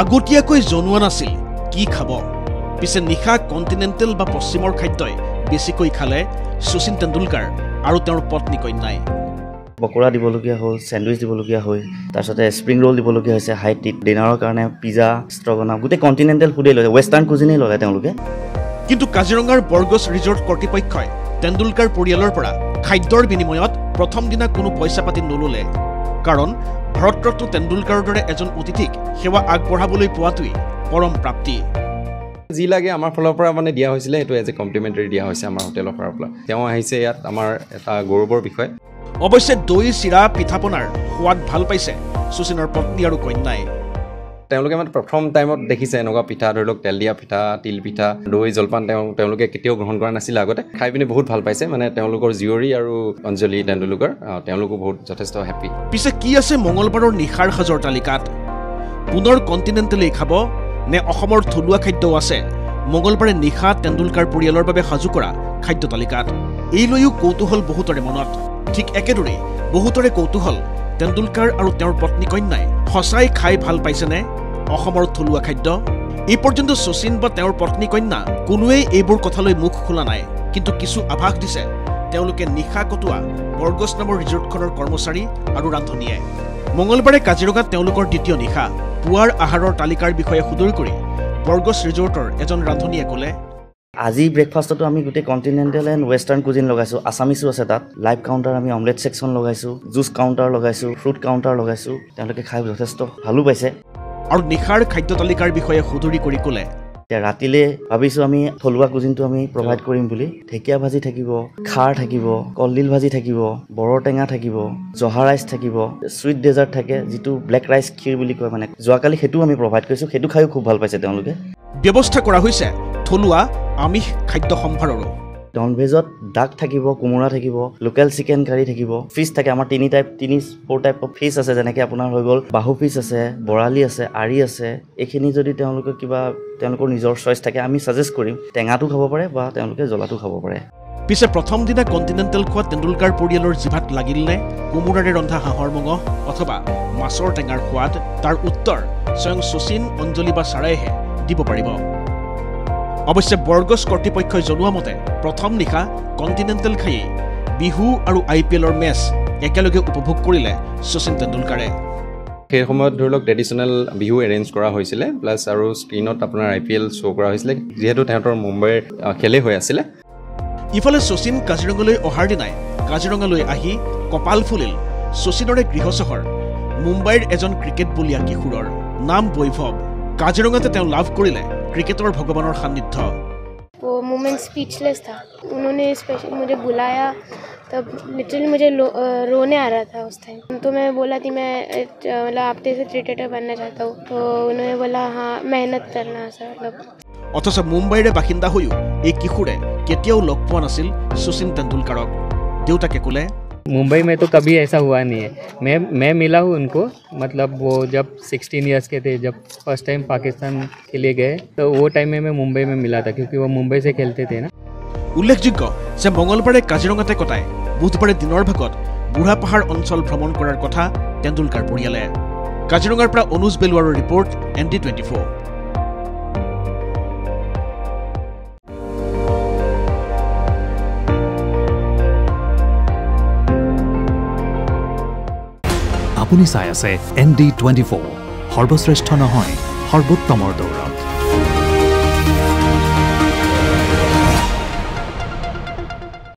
আগতীয়াকৈ জনোৱা নাছিল কি খাব পিছে নিশা কন্টিনেন্টেল বা পশ্চিমৰ খাদ্যই বেছিকৈ খালে শচীন তেণ্ডুলকাৰ আৰু তেওঁৰ পত্নী কন্যাই পকৰা দিবলগীয়া হ'ল স্যান্ডউইচ দিবলগীয়া হয় তাৰপিছতে স্প্ৰিং ৰোল দিবলগীয়া হৈছে হাই টিট ডিনাৰৰ কাৰণে পিজা ষ্ট্ৰগনাফ গোটেই কন্টিনেন্টেল ফুডেই ল'লে ৱেষ্টাৰ্ণ কুজিনেই ল'লে তেওঁলোকে কিন্তু কাজিৰঙাৰ বৰ্গছ ৰিজৰ্ট কৰ্তৃপক্ষই তেণ্ডুলকাৰ পৰিয়ালৰ পৰা খাদ্যৰ বিনিময়ত প্ৰথম দিনা কোনো পইচা পাতি নললে কাৰণ ভাৰতৰত্ন তেণ্ডুলকাৰৰ দৰে এজন অতিথিক সেৱা আগবঢ়াবলৈ পোৱাটোৱেই পৰম প্ৰাপ্তি যি লাগে আমাৰ ফালৰ পৰা মানে দিয়া হৈছিলে এইটো এজ এ কমপ্লিমেণ্টাৰী দিয়া হৈছে আমাৰ হোটেলৰ ফালৰ পৰা তেওঁ আহিছে ইয়াত আমাৰ এটা গৌৰৱৰ বিষয় অৱশ্যে দৈ চিৰা পিঠাপনাৰ সোৱাদ ভাল পাইছে শচীনৰ পত্নী আৰু কন্যাই তেওঁলোকে মানে প্ৰথম টাইমত দেখিছে এনেকুৱা পিঠা ধৰি লওক তেল দিয়া পিঠা তিল পিঠা দৈ জলপান তেওঁলোকে কেতিয়াও গ্ৰহণ কৰা নাছিলে আগতে খাই পিনে বহুত ভাল পাইছে মানে তেওঁলোকৰ জীয়ৰী আৰু অঞ্জলি তেণ্ডুলকাৰ তেওঁলোকো বহুত যথেষ্ট হেপী পিছে কি আছে মঙলবাৰৰ নিশাৰ সাজৰ তালিকাত পুনৰ কণ্টিনেণ্টেলেই খাব নে অসমৰ থলুৱা খাদ্যও আছে মঙলবাৰে নিশা তেণ্ডুলকাৰ পৰিয়ালৰ বাবে সাজু কৰা খাদ্য তালিকাত এই লৈও কৌতূহল বহুতৰে মনত ঠিক একেদৰে বহুতৰে কৌতূহল তেণ্ডুলকাৰ আৰু তেওঁৰ পত্নী কন্যাই সঁচাই খাই ভাল পাইছেনে অসমৰ থলুৱা খাদ্য এই পৰ্যন্ত শচীন বা তেওঁৰ পত্নী কন্যা কোনোৱেই এইবোৰ কথালৈ মুখ খোলা নাই কিন্তু কিছু আভাস দিছে তেওঁলোকে নিশা কটোৱা বৰ্গছ নামৰ ৰিজৰ্টখনৰ কৰ্মচাৰী আৰু ৰান্ধনীয়ে মঙলবাৰে কাজিৰঙাত তেওঁলোকৰ দ্বিতীয় নিশা পুৱাৰ আহাৰৰ তালিকাৰ বিষয়ে সুদূৰ কৰি বৰ্গছ ৰিজৰ্টৰ এজন ৰান্ধনীয়ে ক'লে আজি ব্ৰেকফাষ্টতো আমি গোটেই কণ্টিনেণ্টেল এণ্ড ৱেষ্টাৰ্ণ কুজিন লগাইছোঁ আছামিছো আছে তাত লাইভ কাউণ্টাৰ আমি অমলেট ছেকশ্যন লগাইছোঁ জুচ কাউণ্টাৰ লগাইছোঁ ফ্ৰুট কাউণ্টাৰ লগাইছোঁ তেওঁলোকে খাই যথেষ্ট ভালো পাইছে আৰু নিশাৰ খাদ্য তালিকাৰ বিষয়ে সুদূৰি কৰি ক'লে এতিয়া ৰাতিলৈ ভাবিছোঁ আমি থলুৱা কুজিনটো আমি প্ৰভাইড কৰিম বুলি ঢেকীয়া ভাজি থাকিব খাৰ থাকিব কলডিল ভাজি থাকিব বৰৰ টেঙা থাকিব জহা ৰাইচ থাকিব চুইট ডেজাৰ্ট থাকে যিটো ব্লেক ৰাইচ ক্ষীৰ বুলি কয় মানে যোৱাকালি সেইটো আমি প্ৰভাইড কৰিছোঁ সেইটো খায়ো খুব ভাল পাইছে তেওঁলোকে ব্যৱস্থা কৰা হৈছে থলুৱা আমিষ খাদ্য সম্ভাৰৰো নন ভেজত ডাক থাকিব কোমোৰা থাকিব লোকেল চিকেন কাৰী থাকিব ফিছ থাকে আমাৰ তিনি ফ'ৰ টাইপ অফ ফিছ আছে যেনেকৈ আপোনাৰ হৈ গ'ল বাহু ফিছ আছে বৰালি আছে আৰি আছে এইখিনি যদি তেওঁলোকে কিবা তেওঁলোকৰ নিজৰ চইচ থাকে আমি ছাজেষ্ট কৰিম টেঙাটো খাব পাৰে বা তেওঁলোকে জ্বলাটো খাব পাৰে পিছে প্ৰথম দিনা কণ্টিনেণ্টেল খোৱা তেণ্ডুলকাৰ পৰিয়ালৰ জিভাত লাগিল নে কোমোৰাৰে ৰন্ধা হাঁহৰ মঙহ অথবা মাছৰ টেঙাৰ সোৱাদ তাৰ উত্তৰ স্বয়ং শচীন অঞ্জলি বা চাৰাইহে দিব পাৰিব অৱশ্যে বৰ্গছ কৰ্তৃপক্ষই জনোৱা মতে প্ৰথম নিশা কণ্টিনেণ্টেল খায়েই বিহু আৰু IPLৰ মেচ একেলগে উপভোগ কৰিলে শচীন তেণ্ডুলকাৰে সেই সময়ত ধৰি লওক ট্ৰেডিশ্যনেল বিহু এৰেঞ্জ কৰা হৈছিলে প্লাছ আৰু স্ক্ৰীণত আপোনাৰ IPL শ্ব' কৰা হৈছিলে যিহেতু তেহেঁতৰ মুম্বাইৰ খেলেই হৈ আছিলে ইফালে শচীন কাজিৰঙালৈ অহাৰ দিনাই কাজিৰঙালৈ আহি কপাল ফুলিল শচীনৰে গৃহ চহৰ মুম্বাইৰ এজন ক্ৰিকেট বলীয়া কিশোৰৰ নাম বৈভৱ কাজিৰঙাতে তেওঁ লাভ কৰিলে क्रिकेटर भगवानर सान्निध्य वो मोमेंट स्पीचलेस था उन्होंने स्पेशल मुझे बुलाया तब लिटरली मुझे रोने आ रहा था उस टाइम तो मैं बोला थी मैं मतलब आप जैसे क्रिकेटर बनना चाहता हूँ तो उन्होंने बोला हाँ मेहनत करना सर मतलब অথচ মুম্বাইৰে বাসিন্দা হৈও এই কিশোৰে কেতিয়াও লগ পোৱা নাছিল শচীন তেণ্ডুলকাৰক দেউতাকে ক'লে मुंबई में तो कभी ऐसा हुआ नहीं है मैं मिला हूँ उनको मतलब वो जब 16 इयर्स के थे जब फर्स्ट टाइम पाकिस्तान के लिए गए तो वो टाइम में मैं मुंबई में मिला था क्योंकि वो मुंबई से खेलते थे ना উল্লেখযোগ্য যে মঙলবাৰে কাজিৰঙাতে কটাই বুধবাৰে দিনৰ ভাগত বুঢ়া পাহাৰ অঞ্চল ভ্ৰমণ কৰাৰ কথা তেণ্ডুলকাৰ পৰিয়ালে কাজিৰঙাৰ পৰা অনুজ বেলুৱাৰৰ ৰিপৰ্ট ND24 আপুনি চাই আছে ND24 সৰ্বশ্ৰেষ্ঠ নহয় সৰ্বোত্তমৰ দৌৰা